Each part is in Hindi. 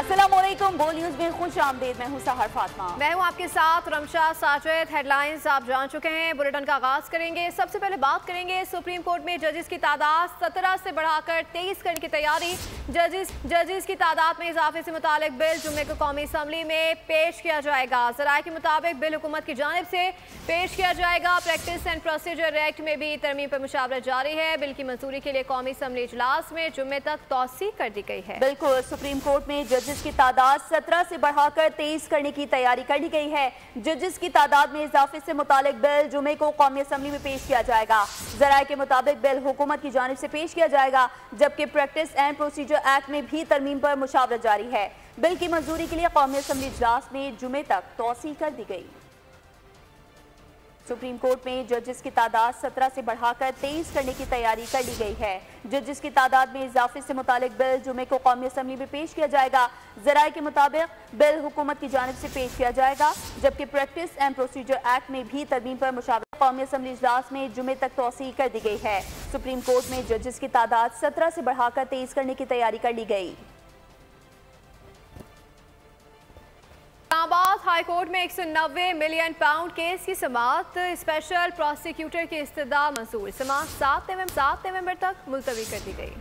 अस्सलामुअलैकुम, बोल न्यूज में खुश आमदीद। मैं हूं सहर फातिमा। मैं हूं आपके साथ रमशा साजिद। हेडलाइंस आप जान चुके हैं। बुलेटिन का आगाज करेंगे। सबसे पहले बात करेंगे सुप्रीम कोर्ट में जजेस की तादाद 17 से बढ़ाकर 23 करने की तैयारी। जजेस की तादाद में इजाफे से मुतालिक बिल जुम्मे को कौमी असम्बली में पेश किया जाएगा। ज़राए के मुताबिक बिल हुकूमत की जानिब से पेश किया जाएगा। प्रैक्टिस एंड प्रोसीजर एक्ट में भी तरमीम पर मुशावरत जारी है। बिल की मंजूरी के लिए कौमी असम्बली इजलास में जुम्मे तक तौसी कर दी गई है। बिल्कुल, सुप्रीम कोर्ट में जजेस की तादाद 17 से बढ़ाकर 23 करने की तैयारी कर ली गई है। जजेस की तादाद में इजाफे से मुतालिक बिल जुमे को कौमी असम्बली में पेश किया जाएगा। ज़राए के मुताबिक बिल हुकूमत की जानिब से पेश किया जाएगा, जबकि प्रैक्टिस एंड प्रोसीजर एक्ट में भी तरमीम पर मुशावरत जारी है। बिल की मंजूरी के लिए कौमी असम्बली इजलास में जुमे तक तौसी कर दी गई। सुप्रीम कोर्ट में जजेस की तादाद 17 से बढ़ाकर 23 करने की तैयारी कर ली गई है। जजेस की तादाद में इजाफे से मुतालिक बिल जुमे को कौमी असम्बली में पेश किया जाएगा। ज़राए के मुताबिक बिल हुकूमत की जानिब से पेश किया जाएगा, जबकि प्रैक्टिस एंड प्रोसीजर एक्ट में भी तरमीम पर मुशावरत कौमी असम्बली इजलास में जुमे तक तौसी कर दी गई है। सुप्रीम कोर्ट में जजेस की तादाद 17 से बढ़ाकर 23 करने की तैयारी कर ली गई। इस्लामाबाद हाई कोर्ट में 190 मिलियन पाउंड केस की समाअत। स्पेशल प्रोसिक्यूटर की इस्तदा मंजूर। समाअत 7 नवंबर तक मुलतवी कर दी गई।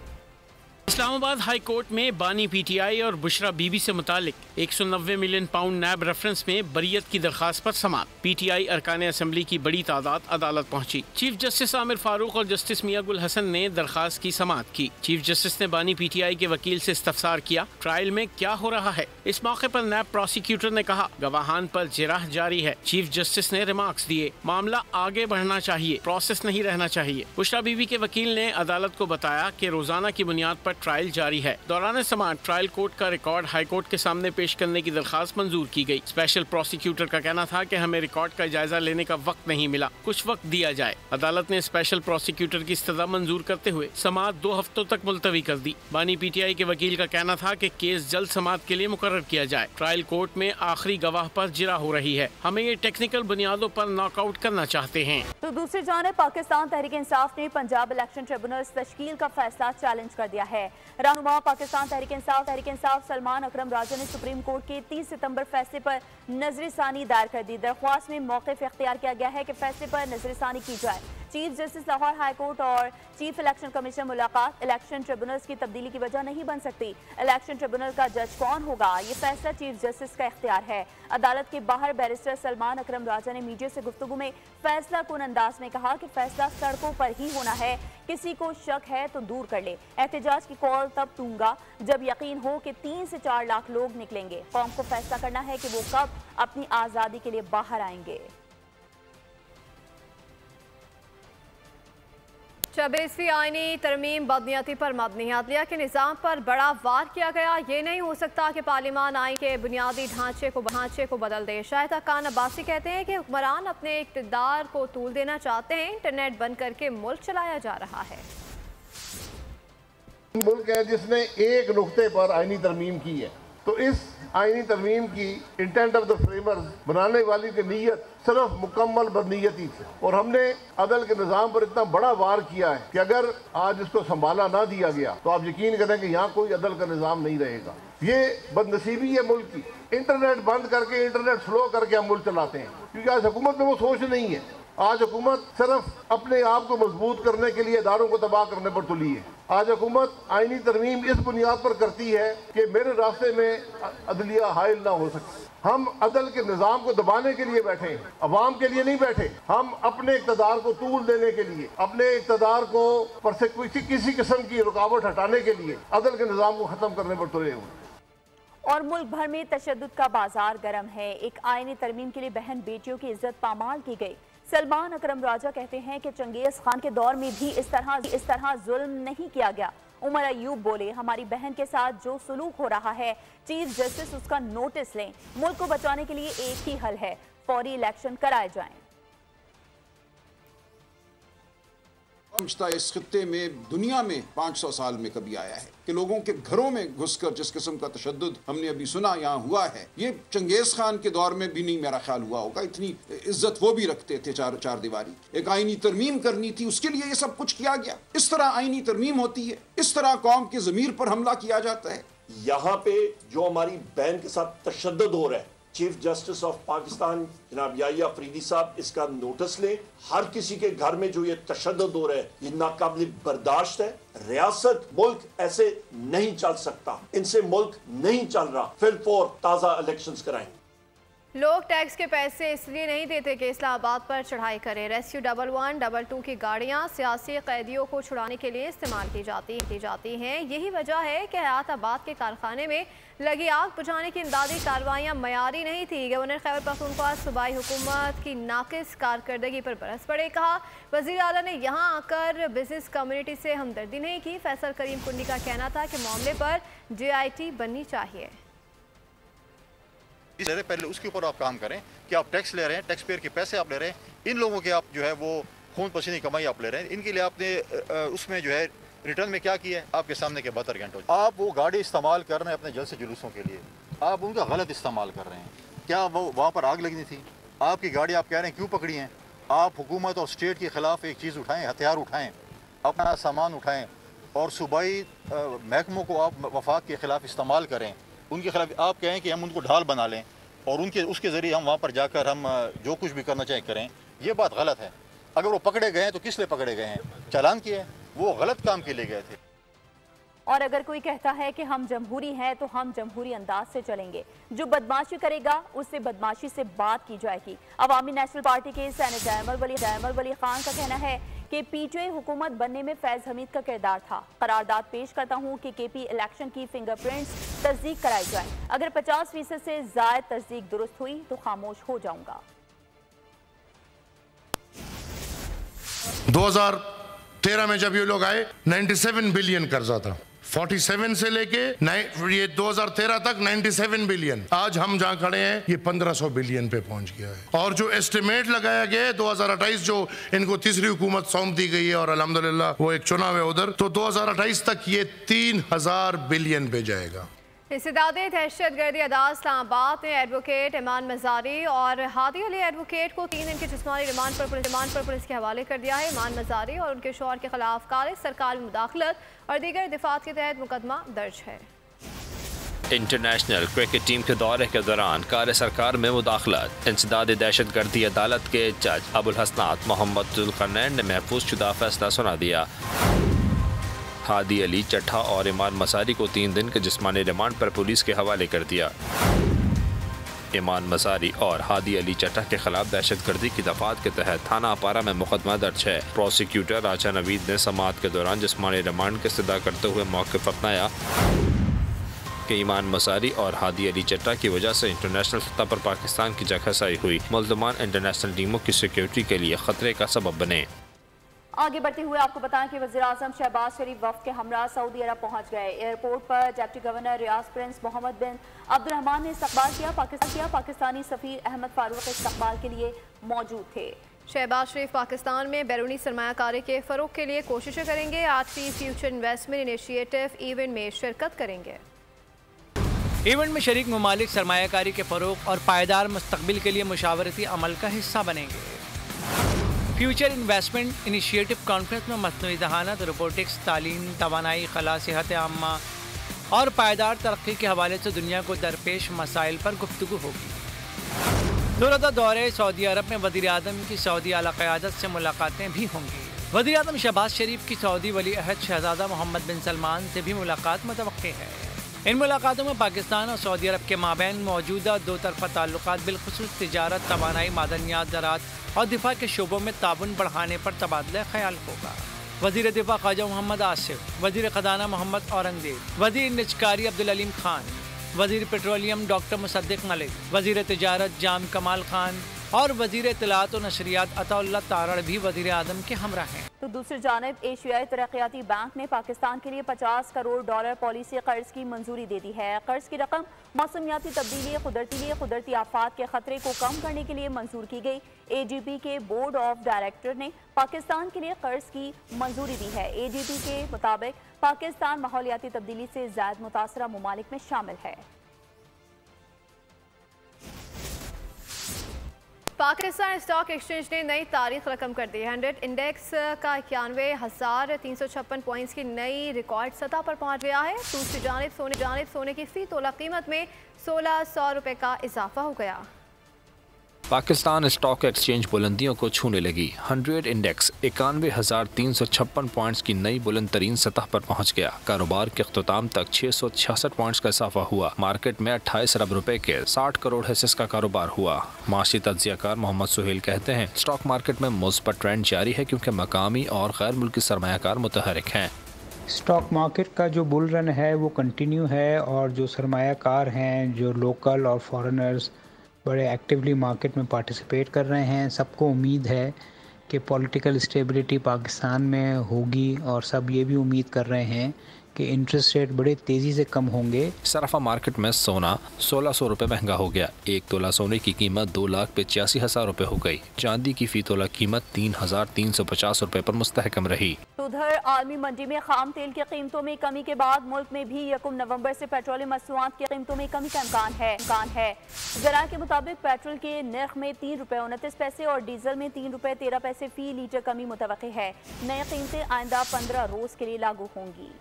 इस्लामाबाद हाई कोर्ट में बानी पीटीआई और बुशरा बीबी से मुतालिक 190 मिलियन पाउंड नैब रेफरेंस में बरियत की दरखास्त पर समाअत। पीटीआई अरकान असम्बली की बड़ी तादाद अदालत पहुंची। चीफ जस्टिस आमिर फारूक और जस्टिस मियां गुल हसन ने दरखास्त की समाअत की। चीफ जस्टिस ने बानी पीटीआई के वकील से इस्तफसार किया, ट्रायल में क्या हो रहा है। इस मौके पर नैब प्रोसिक्यूटर ने कहा, गवाहान पर जिराह जारी है। चीफ जस्टिस ने रिमार्क्स दिए, मामला आगे बढ़ना चाहिए, प्रोसेस नहीं रहना चाहिए। बुशरा बीबी के वकील ने अदालत को बताया कि रोजाना की बुनियाद पर ट्रायल जारी है। दौरान समाअत ट्रायल कोर्ट का रिकॉर्ड हाई कोर्ट के सामने पेश करने की दरखास्त मंजूर की गई। स्पेशल प्रोसिक्यूटर का कहना था कि हमें रिकॉर्ड का जायजा लेने का वक्त नहीं मिला, कुछ वक्त दिया जाए। अदालत ने स्पेशल प्रोसिक्यूटर की इस्तदा मंजूर करते हुए समाअत 2 हफ्तों तक मुलतवी कर दी। बानी पीटीआई के वकील का कहना था कि केस जल्द समाअत के लिए मुकर्रर किया जाए। ट्रायल कोर्ट में आखिरी गवाह पर जिरा हो रही है, हमें ये टेक्निकल बुनियादों पर नॉकआउट करना चाहते हैं। तो दूसरी जानिब पाकिस्तान तहरीक इंसाफ ने पंजाब इलेक्शन ट्रिब्यूनल तश्कील का फैसला चैलेंज कर दिया है। रहनुमा पाकिस्तान तहरीक इंसाफ सलमान अकरम राजा ने सुप्रीम कोर्ट के 30 सितंबर फैसले पर नजरसानी दायर कर दी। दरख्वास्त में मौक़िफ़ इख्तियार किया गया है कि फैसले पर नजरसानी की जाए। Chief justice Lahore high court और चीफ इलेक्शन कमीशन मुलाकात इलेक्शन ट्रिब्यूनल्स की तब्दीली की वजह नहीं बन सकती। इलेक्शन ट्रिब्यूनल का जज कौन होगा, ये फैसला चीफ जस्टिस का इख्तियार है। अदालत के बाहर बैरिस्टर सलमान अकरम राजा ने मीडिया से गुफ्तगू में फैसला कुन अंदाज में कहा कि फैसला सड़कों पर ही होना है, किसी को शक है तो दूर कर ले। एहतजाज की कॉल तब दूंगा जब यकीन हो कि 3 से 4 लाख लोग निकलेंगे। कौम को फैसला करना है कि वो कब अपनी आज़ादी के लिए बाहर आएंगे। 26वीं आईनी तरमीम बदनीयती पर मबनी। अदलिया के निज़ाम पर बड़ा वार किया गया। ये नहीं हो सकता कि पार्लियामान आईन के बुनियादी ढांचे को बदल दे। शाहिद खान अब्बासी कहते हैं कि हुक्मरान अपने इक़्तिदार को तूल देना चाहते हैं। इंटरनेट बंद करके मुल्क चलाया जा रहा है। मुल्क है जिसने एक नुक्ते पर आईनी तरमीम की है, तो इस आईनी तरमीम की इंटेंट ऑफ द फ्रेमर्स, बनाने वाली की नीयत सिर्फ मुकम्मल बदनीयती थी। और हमने अदल के निज़ाम पर इतना बड़ा वार किया है कि अगर आज इसको संभाला ना दिया गया तो आप यकीन करें कि यहाँ कोई अदल का निज़ाम नहीं रहेगा। ये बदनसीबी है मुल्क की। इंटरनेट बंद करके, इंटरनेट स्लो करके हम मुल्क चलाते हैं, क्योंकि आज हुकूमत में वो सोच नहीं है। आज हुकूमत सिर्फ अपने आप को मजबूत करने के लिए इदारों को तबाह करने पर तुली है। आज हुकूमत आईनी तरमीम इस बुनियाद पर करती है कि मेरे रास्ते में अदलिया हाइल ना हो सके। हम अदल के निज़ाम को दबाने के लिए बैठे हैं, अवाम के लिए नहीं बैठे। हम अपने इक़्तिदार को तूल देने के लिए, अपने इक़्तिदार को पर से किसी किस्म की रुकावट हटाने के लिए अदल के निज़ाम को ख़त्म करने पर तुले हुए। और मुल्क भर में तशद्दुद का बाजार गर्म है। एक आईनी तरमीम के लिए बहन बेटियों की इज्जत पामाल की गई। सलमान अकरम राजा कहते हैं कि चंगेज खान के दौर में भी इस तरह जुल्म नहीं किया गया। उमर अयूब बोले, हमारी बहन के साथ जो सुलूक हो रहा है, चीफ जस्टिस उसका नोटिस लें। मुल्क को बचाने के लिए एक ही हल है, फौरी इलेक्शन कराए जाएं। इस खित्ते में, दुनिया में 500 साल में कभी आया है कि लोगों के घरों में घुसकर जिस किस्म का तशद्दुद हमने अभी सुना यहाँ हुआ है, ये चंगेज खान के दौर में भी नहीं मेरा ख्याल हुआ होगा। इतनी इज्जत वो भी रखते थे चार दीवारी। एक आईनी तरमीम करनी थी, उसके लिए ये सब कुछ किया गया। इस तरह आईनी तरमीम होती है, इस तरह कौम के ज़मीर पर हमला किया जाता है। यहाँ पे जो हमारी बहन के साथ तशद्दुद हो रहा है, चीफ जस्टिस ऑफ पाकिस्तान जनाब याहिया अफरीदी साहब इसका नोटिस लें। हर किसी के घर में जो ये तशद्दुद हो रहा है ये नाकाबिल बर्दाश्त है। रियासत मुल्क ऐसे नहीं चल सकता, इनसे मुल्क नहीं चल रहा। फिलफोर ताज़ा इलेक्शंस कराएं। लोग टैक्स के पैसे इसलिए नहीं देते कि इस्लामाबाद पर चढ़ाई करें। रेस्क्यू 11, 22 की गाड़ियां सियासी कैदियों को छुड़ाने के लिए इस्तेमाल की जाती हैं। यही वजह है कि हयाताबाद के कारखाने में लगी आग बुझाने की इमदादी कार्रवाइयाँ मयारी नहीं थी। गवर्नर खैबर पख्तूनख्वा सूबाई हुकूमत की नाकिस कारकर्दगी पर बरस पड़े। कहा वज़ीर आला ने यहाँ आकर बिजनेस कम्युनिटी से हमदर्दी नहीं की। फैसल करीम कुंडी का कहना था कि मामले पर JIT बननी चाहिए। पहले उसके ऊपर आप काम करें कि आप टैक्स ले रहे हैं, टैक्स पेयर के पैसे आप ले रहे हैं, इन लोगों के आप जो है वो खून पसीने की कमाई आप ले रहे हैं। इनके लिए आपने उसमें जो है रिटर्न में क्या किया है आपके सामने के 72 घंटों। आप वो गाड़ी इस्तेमाल कर रहे हैं अपने जलसे जुलूसों के लिए, आप उनका गलत इस्तेमाल कर रहे हैं। क्या वो वहाँ पर आग लगनी थी? आपकी गाड़ी आप कह रहे हैं क्यों पकड़ी हैं? आप हुकूमत और स्टेट के ख़िलाफ़ एक चीज़ उठाएँ, हथियार उठाएँ, अपना सामान उठाएँ और सूबाई महकमों को आप वफाक के ख़िलाफ़ इस्तेमाल करें। उनके खिलाफ आप कहें कि हम उनको ढाल बना लें और उसके ज़रिए हम वहाँ पर जाकर हम जो कुछ भी करना चाहें करें। ये बात गलत है। अगर वो पकड़े गए हैं तो किस लिए पकड़े गए हैं? चालान किए, वो गलत काम के लिए गए थे। और अगर कोई कहता है कि हम जमहूरी हैं तो हम जमहूरी अंदाज से चलेंगे। जो बदमाशी करेगा उससे बदमाशी से बात की जाएगी। अवामी नेशनल पार्टी के सेनेटर जैमल वली खान का कहना है कि PTI हुकूमत बनने में फैज़ हमीद का किरदार था। करारदाद पेश करता हूँ कि KP इलेक्शन की फिंगरप्रिंट्स तस्दीक कराई जाए। अगर 50% से ज़ायद तस्दीक दुरुस्त हुई तो खामोश हो जाऊंगा। 2013 में जब ये लोग आए 97 बिलियन कर्जा था। 47 से लेके ये 2013 तक 97 बिलियन। आज हम जहां खड़े हैं ये 1500 बिलियन पे पहुंच गया है। और जो एस्टिमेट लगाया गया है 2028 जो इनको तीसरी हुकूमत सौंप दी गई है और अल्हम्दुलिल्लाह वो एक चुनाव है उधर, तो 2028 तक ये 3000 बिलियन पे जाएगा। इस्तेदादे दहशतगर्दी अदालत इस्लामाबाद ने एडवोकेट ईमान मज़ारी और हादी अली एडवोकेट को 3 दिन के जिस्मानी रिमांड पर पुलिस के हवाले कर दिया है। ईमान मज़ारी और उनके शौहर के खिलाफ कारी सरकार में मुदाखलत और दीगर दिफात के तहत मुकदमा दर्ज है। इंटरनेशनल क्रिकेट टीम के दौरे के दौरान कार सरकार में मुदाखलत। इंसदाद दहशतगर्दी अदालत के जज अबुल हसनात मोहम्मद जुल्करनैन ने महफूज शुदा फैसला सुना दिया। हादी अली चट्ठा और ईमान मज़ारी को 3 दिन के जिस्मानी रिमांड पर पुलिस के हवाले कर दिया। ईमान मज़ारी और हादी अली चट्ठा के खिलाफ दहशतगर्दी की दफात के तहत थाना अपारा में मुकदमा दर्ज है। प्रोसिक्यूटर राजा नवीद ने समाअत के दौरान जिस्मानी रिमांड की इस्तदा करते हुए मौक़िफ़ अपनाया कि ईमान मज़ारी और हादी अली चट्टा की वजह से इंटरनेशनल सतह पर पाकिस्तान की जगहसाई हुई, मुल्ज़मान इंटरनेशनल टीमों की सिक्योरिटी के लिए खतरे का सबब बने। आगे बढ़ते हुए आपको बताएं कि वज़ीर-ए-आज़म शहबाज शरीफ वफ़द के हमरा सऊदी अरब पहुंच गए। एयरपोर्ट पर डिप्टी गवर्नर रियाज प्रिंस मोहम्मद बिन अब्दुर्रहमान ने इस्तकबाल किया। पाकिस्तानी सफ़ीर अहमद फारूक इस्तकबाल के लिए मौजूद थे। शहबाज शरीफ पाकिस्तान में बैरूनी सरमायाकारी के फ़रोग के लिए कोशिशें करेंगे। 8वीं फ्यूचर इन्वेस्टमेंट इनिशिएटिव इवेंट में शिरकत करेंगे। इवेंट में शरीक ममालिक सरमायाकारी के फ़रोग और पायदार मुस्तकबिल के लिए मुशावरती अमल का हिस्सा बनेंगे। फ्यूचर इन्वेस्टमेंट इनिशिएटिव कॉन्फ्रेंस में मसनूई ज़हानत, रोबोटिक्स, तालीम, तवानाई, खला, सेहत आम्मा और पायदार तरक्की के हवाले से दुनिया को दरपेश मसाइल पर गुफ्तगू होगी। दौलत दौरे सऊदी अरब में वज़ीर-ए-आज़म की सऊदी आला क़यादत से मुलाकातें भी होंगी। वज़ीर-ए-आज़म शहबाज शरीफ की सऊदी वली अहद शहज़ादा मोहम्मद बिन सलमान से भी मुलाकात मुतवक्के है। इन मुलाकातों में पाकिस्तान और सऊदी अरब के माबैन मौजूदा 2 तरफ़ा ताल्लुकात बिलखुसूस तिजारत, तवानाई, मादनियात, ज़राअत और दिफा के शोबों में ताबुन बढ़ाने पर तबादला ख्याल होगा। वज़ीर दिफा ख्वाजा मोहम्मद आसिफ, वज़ीर ख़जाना मोहम्मद औरंगज़ेब, वज़ीर निजकारी अब्दुल अलीम खान, वज़ीर पेट्रोलियम डॉक्टर मुसद्दिक मलिक, वज़ीर तिजारत जाम कमाल खान और वज़ीर इत्तलात और नशरियात अताउल्लाह तारड़ भी वज़ीर-ए-आज़म के हमरा हैं। तो दूसरी जानिब एशियाई तरक्याती बैंक ने पाकिस्तान के लिए $50 करोड़ पॉलिसी कर्ज की मंजूरी दे दी है। कर्ज की रकम मौसमियाती तब्दीली, कुदरती आफात के खतरे को कम करने के लिए मंजूर की गई। AGP के बोर्ड ऑफ डायरेक्टर ने पाकिस्तान के लिए कर्ज की मंजूरी दी है। AGP के मुताबिक पाकिस्तान माहौलियाती तब्दीली से ज़्यादा मुतासरा ममालिक में शामिल है। पाकिस्तान स्टॉक एक्सचेंज ने नई तारीख रकम कर दी। 100 इंडेक्स का 91,356 पॉइंट्स की नई रिकॉर्ड सतह पर पहुंच गया है। दूसरी जानिब सोने की फी तोला कीमत में 1600 रुपए का इजाफा हो गया। पाकिस्तान स्टॉक एक्सचेंज बुलंदियों को छूने लगी। 100 इंडेक्स 91,356 पॉइंट्स की नई बुलंद तरीन सतह पर पहुंच गया। कारोबार के अख्ताम तक 666 पॉइंट्स का इजाफा हुआ। मार्केट में 28 अरब रुपए के 60 करोड़ हिस्से का कारोबार हुआ। माशी तज्जियाकार मोहम्मद सुहेल कहते हैं स्टॉक मार्केट में मुस्बत ट्रेंड जारी है क्योंकि मकामी और गैर मुल्की सरमायाकार मुतहरिक हैं। स्टॉक मार्केट का जो बुल रन है वो कंटिन्यू है और जो सरमायाकार हैं, जो लोकल और फॉरेनर्स बड़े एक्टिवली मार्केट में पार्टिसिपेट कर रहे हैं। सबको उम्मीद है कि पॉलिटिकल स्टेबिलिटी पाकिस्तान में होगी और सब ये भी उम्मीद कर रहे हैं कि इंटरेस्ट रेट बड़े तेज़ी से कम होंगे। सराफा मार्केट में सोना 1600 रुपये महंगा हो गया। एक तोला सोने की कीमत 2,85,000 रुपये हो गई। चांदी की फी तोला कीमत 3,350 रुपये पर मुस्तहकम रही। उधर आलमी मंडी में खाम तेल की कीमतों में कमी के बाद मुल्क में भी 1 नवंबर से पेट्रोलियम मसनूआत की कीमतों में कमी का इम्कान है। जरा के मुताबिक पेट्रोल के नर्ख में 3 रुपये 29 पैसे और डीजल में 3 रुपये 13 पैसे फी लीटर कमी मुतवक्की है। नई कीमतें आइंदा 15 रोज के लिए लागू होंगी।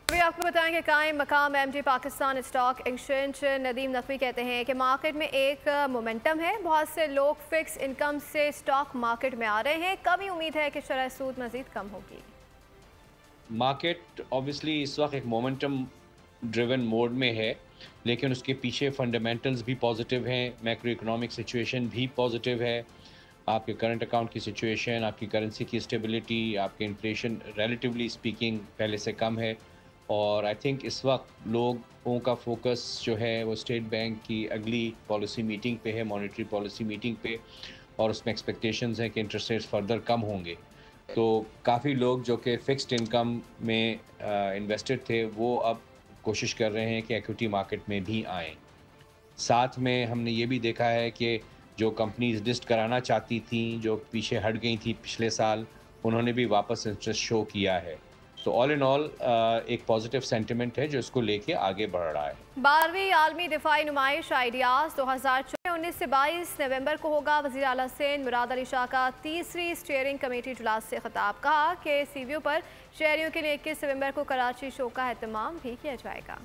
अभी आपको बताएं कि कायम मकाम MD Pakistan stock exchange Nadeem Naqvi कहते हैं कि मार्केट में एक मोमेंटम है। बहुत से लोग फिक्स इनकम से स्टॉक मार्केट में आ रहे हैं। कम ही उम्मीद है कि शरह सूद मजीद कम होगी। मार्केट ऑब्वियसली इस वक्त एक मोमेंटम ड्रिवन मोड में है, लेकिन उसके पीछे फंडामेंटल्स भी पॉजिटिव हैं। मैक्रो इकोनॉमिक सिचुएशन भी पॉजिटिव है। आपके करंट अकाउंट की सिचुएशन, आपकी करेंसी की स्टेबिलिटी, आपके इन्फ्लेशन रिलेटिवली स्पीकिंग पहले से कम है। और आई थिंक इस वक्त लोगों का फोकस जो है वो स्टेट बैंक की अगली पॉलिसी मीटिंग पे है, मॉनेटरी पॉलिसी मीटिंग पे, और उसमें एक्सपेक्टेशंस हैं कि इंटरेस्ट रेट्स फर्दर कम होंगे। तो काफ़ी लोग जो कि फ़िक्स्ड इनकम में इन्वेस्टेड थे वो अब कोशिश कर रहे हैं कि इक्विटी मार्केट में भी आएँ। साथ में हमने ये भी देखा है कि जो कंपनीज लिस्ट कराना चाहती थी, जो पीछे हट गई थी पिछले साल, उन्होंने भी वापस इंटरेस्ट शो किया है। तो ऑल इन ऑल एक पॉजिटिव सेंटिमेंट है जो इसको लेके आगे बढ़ रहा है। 12वीं आलमी दिफाई नुमाइश आइडियाज़ 2019 से 22 नवंबर को होगा। वज़ीर आला सिंध मुराद अली शाह का तीसरी स्टीयरिंग कमेटी इजलास से खिताब। कहा कि सीवीओ पर शहरियों के लिए 21 नवंबर को कराची शो का एहतमाम भी किया जाएगा।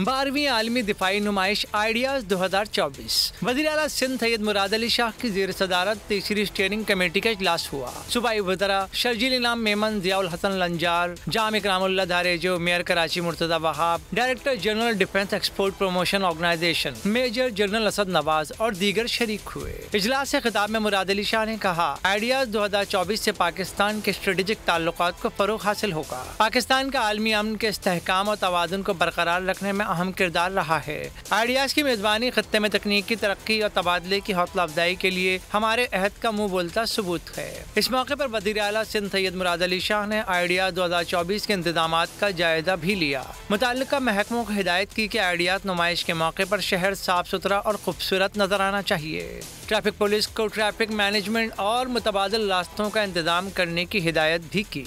12वीं आलमी दिफाई नुमाइश आइडियाज़ 2024 वज़ीर आला सिंध सैयद मुराद अली शाह की ज़ेर सदारत तीसरी स्टीयरिंग कमेटी का इजलास हुआ। सूबाई वज़रा Sharjeel Inam Memon, Ziaul Hassan Lanjar, Jam Ikramullah Dharejo, mayor Karachi Murtaza Wahab, director general defence export promotion organisation major general Asad Nawaz और दीगर शरीक हुए। इजलास से खिताब में मुराद अली शाह ने कहा आइडियाज़ 2024 से पाकिस्तान के स्ट्रेटेजिक ताल्लुकात को फरोग हासिल होगा। पाकिस्तान का आलमी अमन के इस्तेहकाम और तवाज़ुन को बरकरार रखने में अहम किरदार रहा है। आइडियाज़ की मेज़बानी खत्ते में तकनीक की तरक्की और तबादले की हौसला अफजाई के लिए हमारे अहद का मुँह बोलता सबूत है। इस मौके पर वज़ीर आला सिंध सैयद मुराद अली शाह ने आइडियाज़ 2024 के इंतजामात का जायजा भी लिया। मुतल्लिका महकमों को हिदायत की कि आइडियाज़ नुमाइश के मौके पर शहर साफ सुथरा और खूबसूरत नजर आना चाहिए। ट्रैफिक पुलिस को ट्रैफिक मैनेजमेंट और मुतबादिल रास्तों का इंतजाम करने की हिदायत भी की।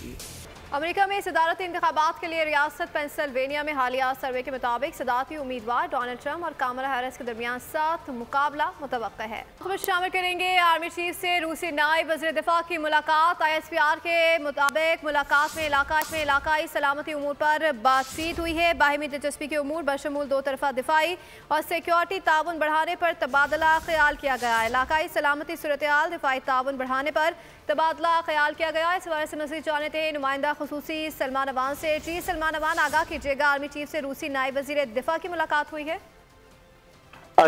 अमेरिका में सदारती इंतखाबात के लिए रियासत पेंसिल्वेनिया में हालिया सर्वे के मुताबिक सदारती उम्मीदवार डोनाल्ड ट्रंप और कामला हैरिस के दरमियान सख्त मुकाबला मुतवक्का है। खबर शामिल करेंगे आर्मी चीफ से रूसी नायब वज़ीर दिफा की मुलाकात। ISPR के मुताबिक मुलाकात में इलाकाई सलामती उमूर पर बातचीत हुई है। बाहिमी दिलचस्पी के उमूर बशमूल दो तरफा दिफाई और सिक्योरिटी ताउन बढ़ाने पर तबादला ख्याल किया गया। इलाकाई सलामती सूरत-ए-हाल, दिफाई ताउन बढ़ाने पर तबादला ख्याल किया गया। इस बारे से मज़ीद जानते हैं नुमाइंदा खुसूसी सलमान अवान से। जी सलमान अवान, आगाह कीजिएगा, आर्मी चीफ से रूसी नायब वज़ीर दिफा की मुलाकात हुई है?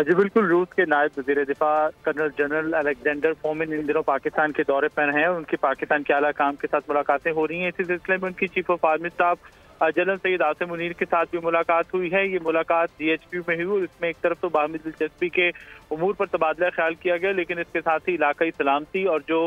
जी बिल्कुल, रूस के नायब वज़ीर दिफा कर्नल जनरल अलेक्जेंडर फोमिन इन दिनों पाकिस्तान के दौरे पर हैं और उनकी पाकिस्तान के आला काम के साथ मुलाकातें हो रही हैं। इसी सिलसिले में उनकी chief of army staff general Syed Asim Munir के साथ भी मुलाकात हुई है। ये मुलाकात GHQ में हुई। इसमें एक तरफ तो बाहमी दिलचस्पी के उमूर पर तबादला ख्याल किया गया, लेकिन इसके साथ ही इलाकाई सलामती और जो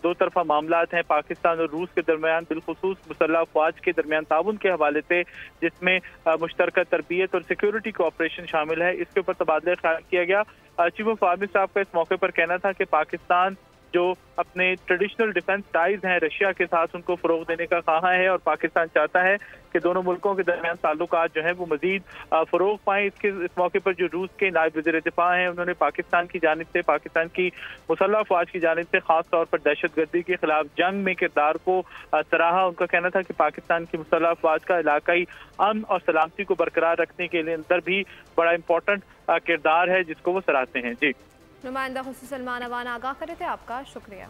दो तरफा मामलात हैं पाकिस्तान और रूस के दरमियान, बिलखुसूस मुसल्लह अफवाज के दरमियान ताउन के हवाले से, जिसमें मुश्तरका तरबियत और सिक्योरिटी कोऑपरेशन शामिल है, इसके ऊपर तबादला ख्याल किया गया। चीफ ऑफ आर्मी स्टाफ का इस मौके पर कहना था कि पाकिस्तान जो अपने ट्रेडिशनल डिफेंस टाइज हैं रशिया के साथ उनको फरोग देने का ख्वाहा है और पाकिस्तान चाहता है कि दोनों मुल्कों के दरमियान ताल्लुकात जो है वो मजीद फरोग पाएं। इस मौके पर जो रूस के नायब वज़ीर दिफा हैं उन्होंने पाकिस्तान की जानिब से, पाकिस्तान की मुसल्लह अफवाज की जानिब से खास तौर पर दहशतगर्दी के खिलाफ जंग में किरदार को सराहा। उनका कहना था कि पाकिस्तान की मुसल्लह अफवाज का इलाकाई अमन और सलामती को बरकरार रखने के लिए अंदर भी बड़ा इंपॉर्टेंट किरदार है जिसको वो सराहते हैं। जी, नुमाइंदा खुसूसी सलमान अवान आगाह करे थे, आपका शुक्रिया।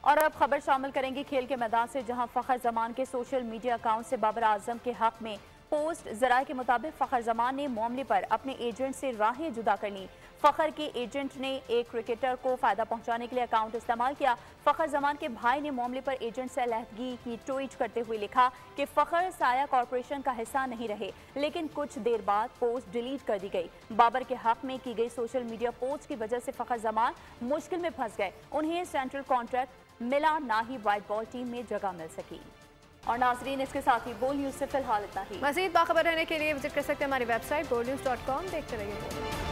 और अब खबर शामिल करेंगे खेल के मैदान से, जहां फखर जमान के सोशल मीडिया अकाउंट से बाबर आजम के हक में पोस्ट जराये के मुताबिक फखर जमान ने मामले पर अपने एजेंट से राहें जुदा कर ली। फखर के एजेंट ने एक क्रिकेटर को फायदा पहुंचाने के लिए अकाउंट इस्तेमाल किया। फखर जमान के भाई ने मामले पर एजेंट से अलहदगी की ट्वीट करते हुए लिखा कि फखर साया कॉरपोरेशन का हिस्सा नहीं रहे, लेकिन कुछ देर बाद पोस्ट डिलीट कर दी गई। बाबर के हक में की गई सोशल मीडिया पोस्ट की वजह से फखर जमान मुश्किल में फंस गए। उन्हें सेंट्रल कॉन्ट्रैक्ट मिला, ना ही व्हाइट बॉल टीम में जगह मिल सकी। और नाजरीन, इसके साथ ही बोल न्यूज़ से फिलहाल इतना ही। मज़ीद बाखबर रहने के लिए विजिट कर सकते हैं हमारी वेबसाइट boldnews.com। देखते रहिए।